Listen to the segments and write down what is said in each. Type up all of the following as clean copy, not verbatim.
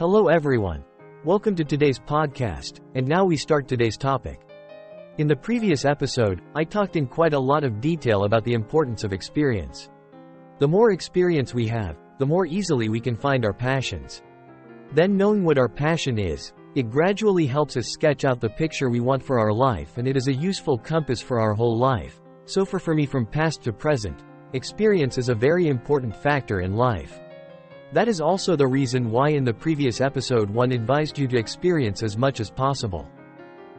Hello everyone. Welcome to today's podcast, and now we start today's topic. In the previous episode, I talked in quite a lot of detail about the importance of experience. The more experience we have, the more easily we can find our passions. Then knowing what our passion is, it gradually helps us sketch out the picture we want for our life, and it is a useful compass for our whole life. So for me from past to present, experience is a very important factor in life. That is also the reason why in the previous episode one advised you to experience as much as possible.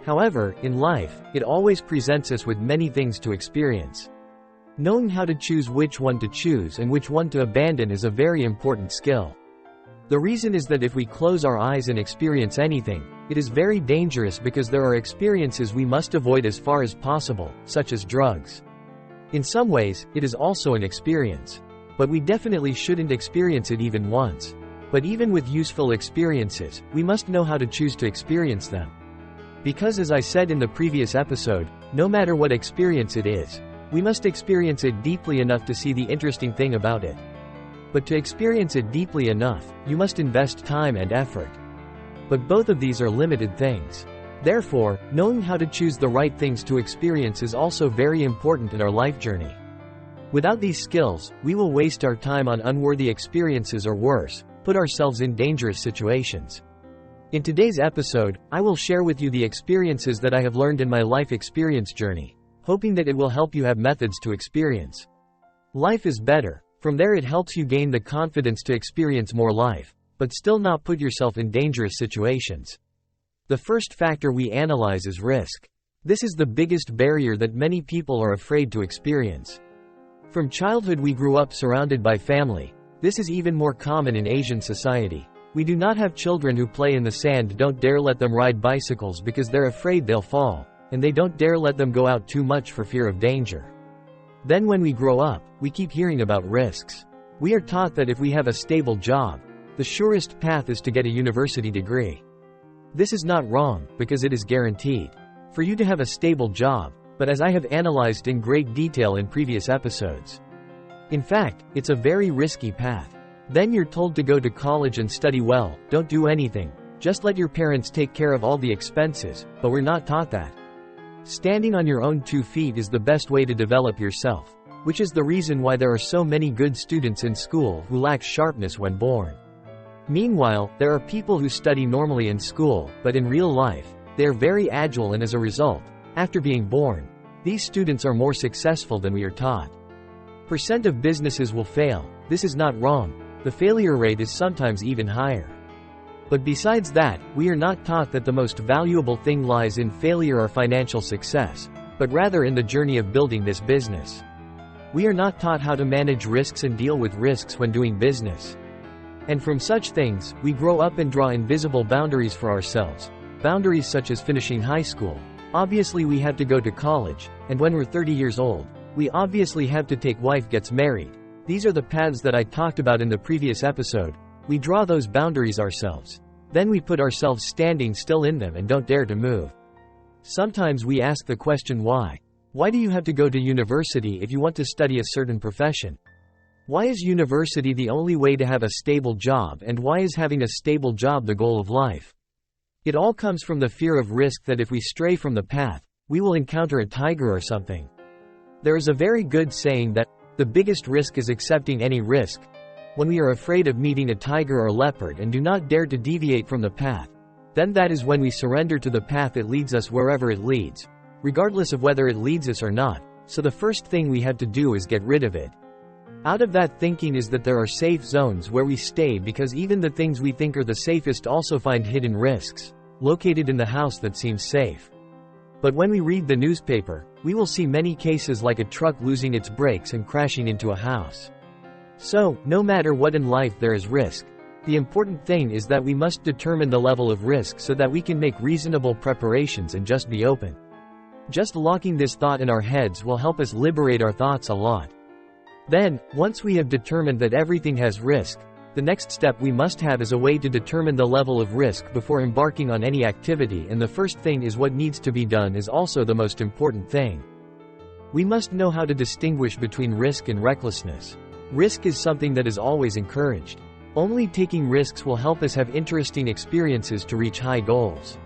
However, in life, it always presents us with many things to experience. Knowing how to choose which one to choose and which one to abandon is a very important skill. The reason is that if we close our eyes and experience anything, it is very dangerous because there are experiences we must avoid as far as possible, such as drugs. In some ways, it is also an experience. But we definitely shouldn't experience it even once. But even with useful experiences, we must know how to choose to experience them. Because as I said in the previous episode, no matter what experience it is, we must experience it deeply enough to see the interesting thing about it. But to experience it deeply enough, you must invest time and effort. But both of these are limited things. Therefore, knowing how to choose the right things to experience is also very important in our life journey. Without these skills, we will waste our time on unworthy experiences or worse, put ourselves in dangerous situations. In today's episode, I will share with you the experiences that I have learned in my life experience journey, hoping that it will help you have methods to experience. Life is better. From there it helps you gain the confidence to experience more life, but still not put yourself in dangerous situations. The first factor we analyze is risk. This is the biggest barrier that many people are afraid to experience. From childhood we grew up surrounded by family. This is even more common in Asian society. We do not have children who play in the sand, don't dare let them ride bicycles because they're afraid they'll fall, and they don't dare let them go out too much for fear of danger. Then when we grow up, we keep hearing about risks. We are taught that if we have a stable job, the surest path is to get a university degree. This is not wrong, because it is guaranteed for you to have a stable job. But as I have analyzed in great detail in previous episodes. In fact, it's a very risky path. Then you're told to go to college and study well, don't do anything, just let your parents take care of all the expenses, but we're not taught that. Standing on your own 2 feet is the best way to develop yourself, which is the reason why there are so many good students in school who lack sharpness when born. Meanwhile, there are people who study normally in school, but in real life, they are very agile, and as a result, after being born, these students are more successful than we are taught. Percent of businesses will fail. This is not wrong. The failure rate is sometimes even higher. But besides that, we are not taught that the most valuable thing lies in failure or financial success, but rather in the journey of building this business. We are not taught how to manage risks and deal with risks when doing business. And from such things, we grow up and draw invisible boundaries for ourselves. Boundaries such as finishing high school. Obviously we have to go to college, and when we're 30 years old, we obviously have to take wife gets married. These are the paths that I talked about in the previous episode. We draw those boundaries ourselves. Then we put ourselves standing still in them and don't dare to move. Sometimes we ask the question why? Why do you have to go to university if you want to study a certain profession? Why is university the only way to have a stable job, and why is having a stable job the goal of life? It all comes from the fear of risk, that if we stray from the path, we will encounter a tiger or something. There is a very good saying that, the biggest risk is accepting any risk. When we are afraid of meeting a tiger or leopard and do not dare to deviate from the path, then that is when we surrender to the path. It leads us wherever it leads, regardless of whether it leads us or not. So the first thing we have to do is get rid of it. Out of that thinking is that there are safe zones where we stay, because even the things we think are the safest also find hidden risks, located in the house that seems safe. But when we read the newspaper, we will see many cases like a truck losing its brakes and crashing into a house. So, no matter what in life there is risk. The important thing is that we must determine the level of risk so that we can make reasonable preparations and just be open. Just locking this thought in our heads will help us liberate our thoughts a lot. Then, once we have determined that everything has risk, the next step we must have is a way to determine the level of risk before embarking on any activity, and the first thing is what needs to be done is also the most important thing. We must know how to distinguish between risk and recklessness. Risk is something that is always encouraged. Only taking risks will help us have interesting experiences to reach high goals.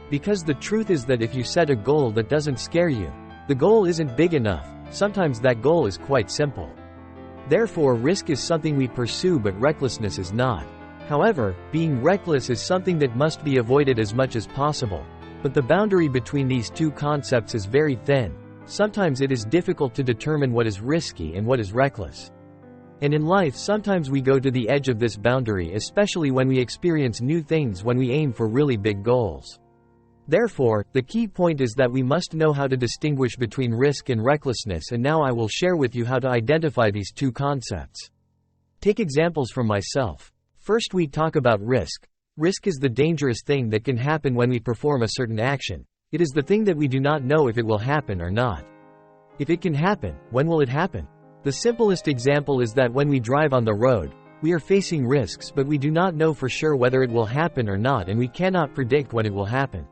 Because the truth is that if you set a goal that doesn't scare you, the goal isn't big enough. Sometimes that goal is quite simple. Therefore, risk is something we pursue, but recklessness is not. However, being reckless is something that must be avoided as much as possible. But the boundary between these two concepts is very thin. Sometimes it is difficult to determine what is risky and what is reckless. And in life, sometimes we go to the edge of this boundary, especially when we experience new things, when we aim for really big goals. Therefore, the key point is that we must know how to distinguish between risk and recklessness, and now I will share with you how to identify these two concepts. Take examples from myself. First, we talk about risk. Risk is the dangerous thing that can happen when we perform a certain action. It is the thing that we do not know if it will happen or not. If it can happen, when will it happen? The simplest example is that when we drive on the road, we are facing risks, but we do not know for sure whether it will happen or not, and we cannot predict when it will happen.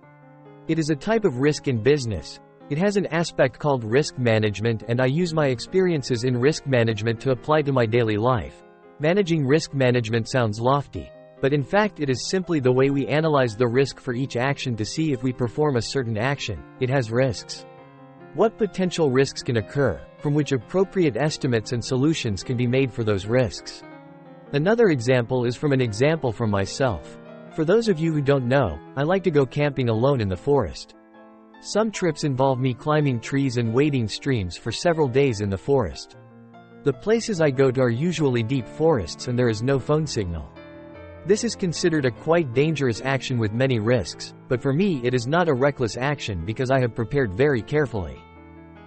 It is a type of risk in business. It has an aspect called risk management, and I use my experiences in risk management to apply to my daily life. Managing risk management sounds lofty, but in fact it is simply the way we analyze the risk for each action to see if we perform a certain action. It has risks. What potential risks can occur, from which appropriate estimates and solutions can be made for those risks. Another example is from an example from myself. For those of you who don't know, I like to go camping alone in the forest. Some trips involve me climbing trees and wading streams for several days in the forest. The places I go to are usually deep forests and there is no phone signal. This is considered a quite dangerous action with many risks, but for me it is not a reckless action because I have prepared very carefully.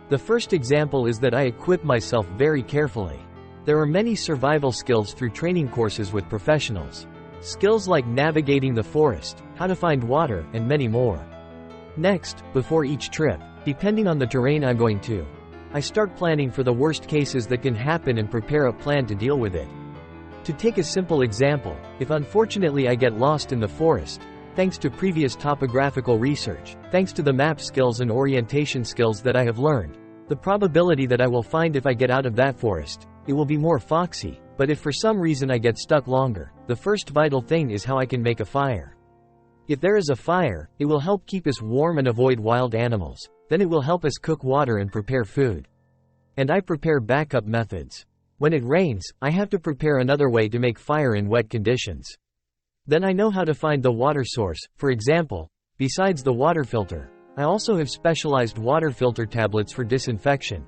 The first example is that I equip myself very carefully. There are many survival skills through training courses with professionals. Skills like navigating the forest, how to find water, and many more. Next, before each trip, depending on the terrain I'm going to, I start planning for the worst cases that can happen and prepare a plan to deal with it. To take a simple example, if unfortunately I get lost in the forest, thanks to previous topographical research, thanks to the map skills and orientation skills that I have learned, the probability that I will find if I get out of that forest, it will be more foxy. But if for some reason I get stuck longer, the first vital thing is how I can make a fire. If there is a fire, it will help keep us warm and avoid wild animals. Then it will help us cook water and prepare food. And I prepare backup methods. When it rains, I have to prepare another way to make fire in wet conditions. Then I know how to find the water source. For example, besides the water filter, I also have specialized water filter tablets for disinfection.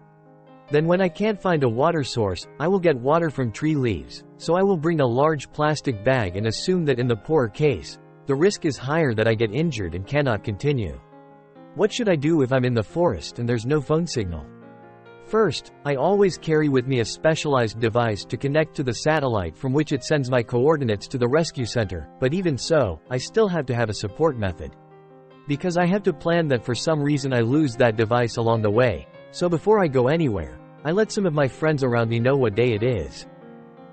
Then when I can't find a water source, I will get water from tree leaves, so I will bring a large plastic bag and assume that in the poorer case, the risk is higher that I get injured and cannot continue. What should I do if I'm in the forest and there's no phone signal? First, I always carry with me a specialized device to connect to the satellite from which it sends my coordinates to the rescue center, but even so, I still have to have a support method. Because I have to plan that for some reason I lose that device along the way. So before I go anywhere, I let some of my friends around me know what day it is.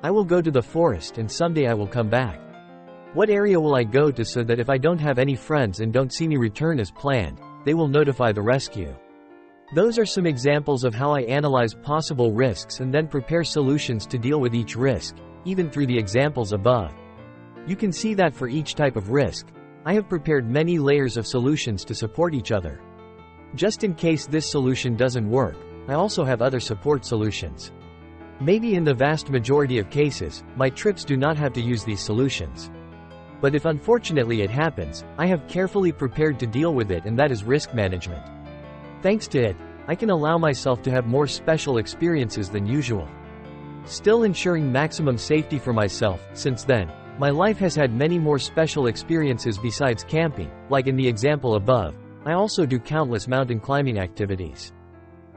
I will go to the forest and someday I will come back. What area will I go to so that if I don't have any friends and don't see me return as planned, they will notify the rescue. Those are some examples of how I analyze possible risks and then prepare solutions to deal with each risk, even through the examples above. You can see that for each type of risk, I have prepared many layers of solutions to support each other. Just in case this solution doesn't work, I also have other support solutions. Maybe in the vast majority of cases, my trips do not have to use these solutions. But if unfortunately it happens, I have carefully prepared to deal with it, and that is risk management. Thanks to it, I can allow myself to have more special experiences than usual. Still ensuring maximum safety for myself. Since then, my life has had many more special experiences besides camping, like in the example above. I also do countless mountain climbing activities.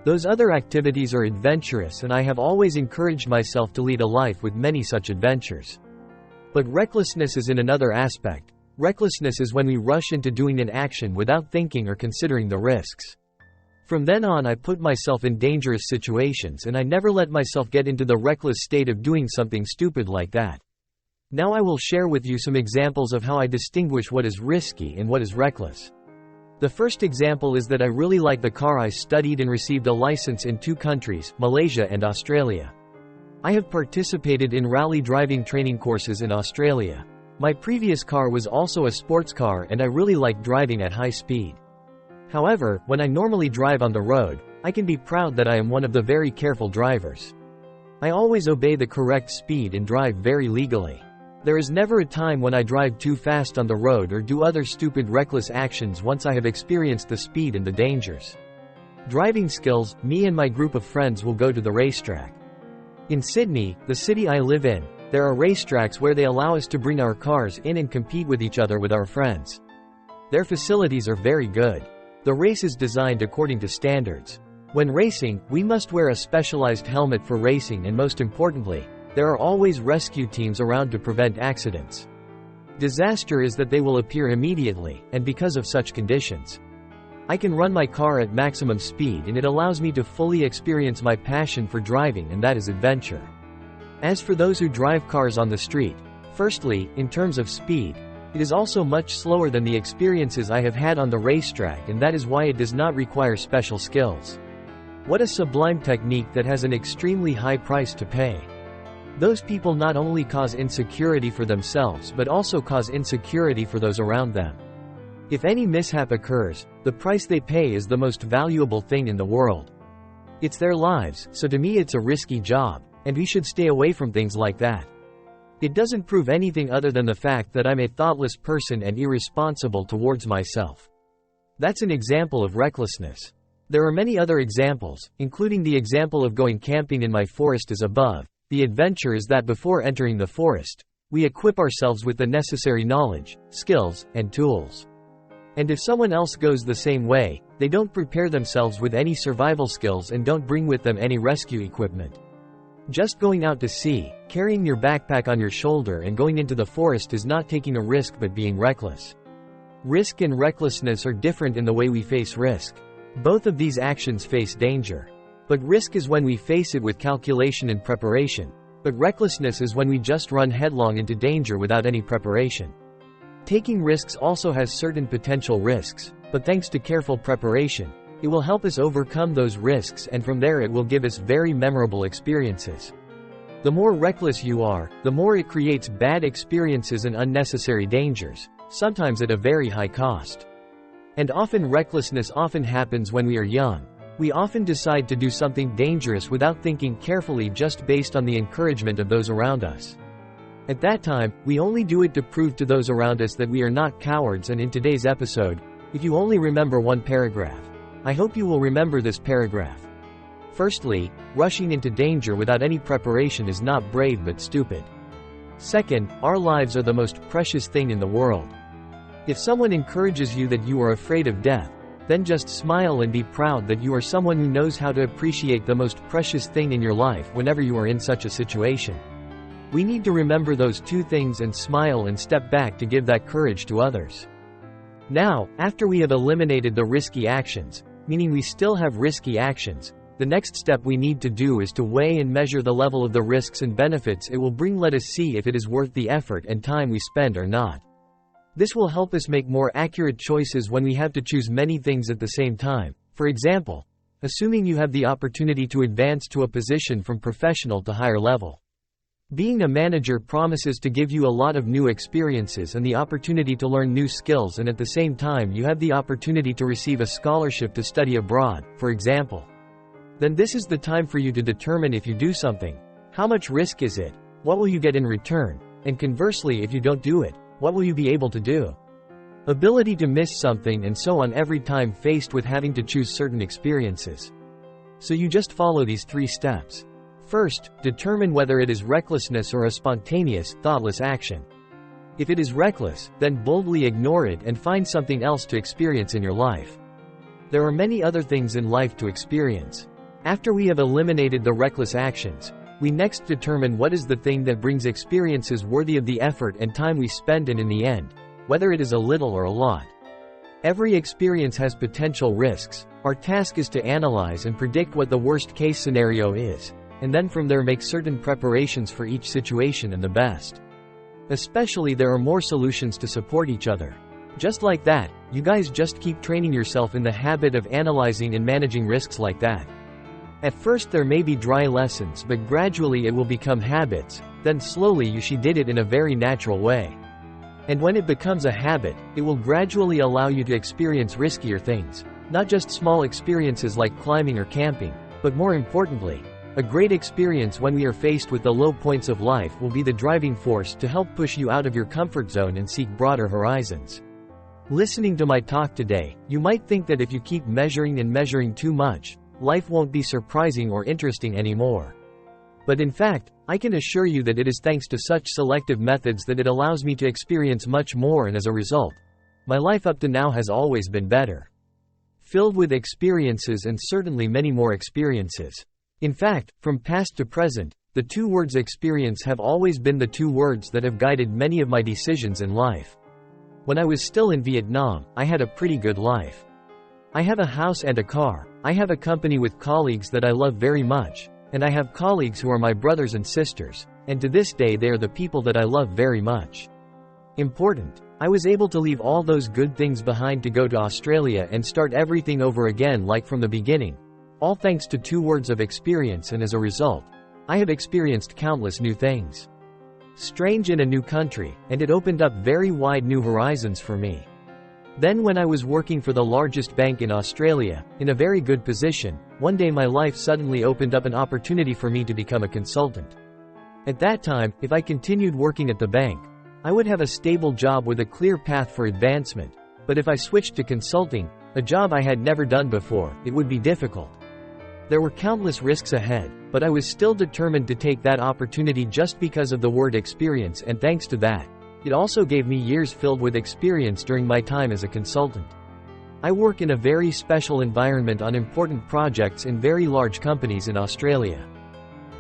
Those other activities are adventurous, and I have always encouraged myself to lead a life with many such adventures. But recklessness is in another aspect. Recklessness is when we rush into doing an action without thinking or considering the risks. From then on, I put myself in dangerous situations, and I never let myself get into the reckless state of doing something stupid like that. Now I will share with you some examples of how I distinguish what is risky and what is reckless. The first example is that I really like the car. I studied and received a license in 2 countries, Malaysia and Australia. I have participated in rally driving training courses in Australia. My previous car was also a sports car and I really like driving at high speed. However, when I normally drive on the road, I can be proud that I am one of the very careful drivers. I always obey the correct speed and drive very legally. There is never a time when I drive too fast on the road or do other stupid reckless actions once I have experienced the speed and the dangers. Driving skills, me and my group of friends will go to the racetrack. In Sydney, the city I live in, there are racetracks where they allow us to bring our cars in and compete with each other with our friends. Their facilities are very good. The race is designed according to standards. When racing, we must wear a specialized helmet for racing and most importantly, there are always rescue teams around to prevent accidents. Disaster is that they will appear immediately, and because of such conditions, I can run my car at maximum speed and it allows me to fully experience my passion for driving, and that is adventure. As for those who drive cars on the street, firstly, in terms of speed, it is also much slower than the experiences I have had on the racetrack, and that is why it does not require special skills. What a sublime technique that has an extremely high price to pay. Those people not only cause insecurity for themselves but also cause insecurity for those around them. If any mishap occurs, the price they pay is the most valuable thing in the world. It's their lives, so to me it's a risky job, and we should stay away from things like that. It doesn't prove anything other than the fact that I'm a thoughtless person and irresponsible towards myself. That's an example of recklessness. There are many other examples, including the example of going camping in my forest as above. The adventure is that before entering the forest, we equip ourselves with the necessary knowledge, skills, and tools. And if someone else goes the same way, they don't prepare themselves with any survival skills and don't bring with them any rescue equipment. Just going out to sea, carrying your backpack on your shoulder and going into the forest is not taking a risk but being reckless. Risk and recklessness are different in the way we face risk. Both of these actions face danger. But risk is when we face it with calculation and preparation, but recklessness is when we just run headlong into danger without any preparation. Taking risks also has certain potential risks, but thanks to careful preparation, it will help us overcome those risks, and from there it will give us very memorable experiences. The more reckless you are, the more it creates bad experiences and unnecessary dangers, sometimes at a very high cost. And often recklessness often happens when we are young. We often decide to do something dangerous without thinking carefully, just based on the encouragement of those around us. At that time, we only do it to prove to those around us that we are not cowards. And in today's episode, if you only remember one paragraph, I hope you will remember this paragraph. Firstly, rushing into danger without any preparation is not brave but stupid. Second, our lives are the most precious thing in the world. If someone encourages you that you are afraid of death, then just smile and be proud that you are someone who knows how to appreciate the most precious thing in your life whenever you are in such a situation. We need to remember those two things and smile and step back to give that courage to others. Now, after we have eliminated the risky actions, meaning we still have risky actions, the next step we need to do is to weigh and measure the level of the risks and benefits it will bring. Let us see if it is worth the effort and time we spend or not. This will help us make more accurate choices when we have to choose many things at the same time. For example, assuming you have the opportunity to advance to a position from professional to higher level. Being a manager promises to give you a lot of new experiences and the opportunity to learn new skills, and at the same time you have the opportunity to receive a scholarship to study abroad, for example. Then this is the time for you to determine if you do something. How much risk is it? What will you get in return? And conversely, if you don't do it, what will you be able to do? Ability to miss something and so on every time faced with having to choose certain experiences. So you just follow these 3 steps. First, determine whether it is recklessness or a spontaneous, thoughtless action. If it is reckless, then boldly ignore it and find something else to experience in your life. There are many other things in life to experience. After we have eliminated the reckless actions, we next determine what is the thing that brings experiences worthy of the effort and time we spend, and in the end, whether it is a little or a lot. Every experience has potential risks. Our task is to analyze and predict what the worst-case scenario is, and then from there make certain preparations for each situation and the best. Especially there are more solutions to support each other. Just like that, you guys just keep training yourself in the habit of analyzing and managing risks like that. At first there may be dry lessons, but gradually it will become habits, then slowly you did it in a very natural way. And when it becomes a habit, it will gradually allow you to experience riskier things, not just small experiences like climbing or camping, but more importantly, a great experience when we are faced with the low points of life will be the driving force to help push you out of your comfort zone and seek broader horizons. Listening to my talk today, you might think that if you keep measuring too much, life won't be surprising or interesting anymore. But in fact, I can assure you that it is thanks to such selective methods that it allows me to experience much more, and as a result, my life up to now has always been better. Filled with experiences, and certainly many more experiences. In fact, from past to present, the two words experience have always been the two words that have guided many of my decisions in life. When I was still in Vietnam, I had a pretty good life. I have a house and a car, I have a company with colleagues that I love very much, and I have colleagues who are my brothers and sisters, and to this day they are the people that I love very much. Important. I was able to leave all those good things behind to go to Australia and start everything over again like from the beginning. All thanks to two words of experience, and as a result, I have experienced countless new things. Strange in a new country, and it opened up very wide new horizons for me. Then when I was working for the largest bank in Australia, in a very good position, one day my life suddenly opened up an opportunity for me to become a consultant. At that time, if I continued working at the bank, I would have a stable job with a clear path for advancement, but if I switched to consulting, a job I had never done before, it would be difficult. There were countless risks ahead, but I was still determined to take that opportunity just because of the word experience, and thanks to that, it also gave me years filled with experience during my time as a consultant. I work in a very special environment on important projects in very large companies in Australia.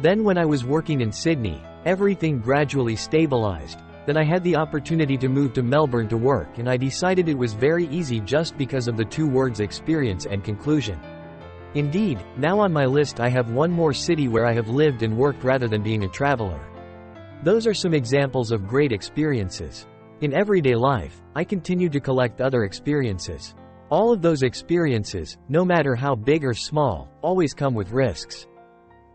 Then when I was working in Sydney, everything gradually stabilized. Then I had the opportunity to move to Melbourne to work, and I decided it was very easy just because of the two words experience and conclusion. Indeed, now on my list I have one more city where I have lived and worked rather than being a traveler. Those are some examples of great experiences. In everyday life, I continue to collect other experiences. All of those experiences, no matter how big or small, always come with risks.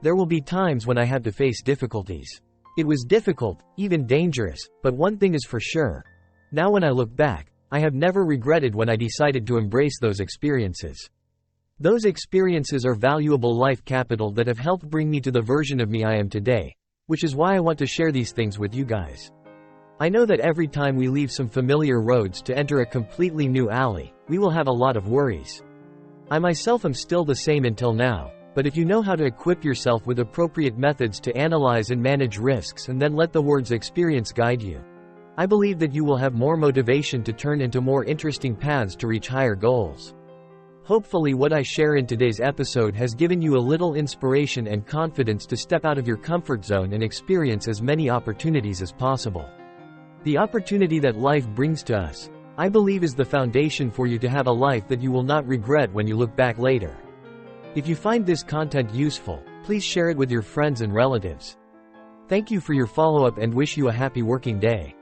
There will be times when I have to face difficulties. It was difficult, even dangerous, but one thing is for sure. Now when I look back, I have never regretted when I decided to embrace those experiences. Those experiences are valuable life capital that have helped bring me to the version of me I am today, which is why I want to share these things with you guys. I know that every time we leave some familiar roads to enter a completely new alley, we will have a lot of worries. I myself am still the same until now, but if you know how to equip yourself with appropriate methods to analyze and manage risks and then let the words experience guide you, I believe that you will have more motivation to turn into more interesting paths to reach higher goals. Hopefully what I share in today's episode has given you a little inspiration and confidence to step out of your comfort zone and experience as many opportunities as possible. The opportunity that life brings to us, I believe, is the foundation for you to have a life that you will not regret when you look back later. If you find this content useful, please share it with your friends and relatives. Thank you for your follow-up and wish you a happy working day.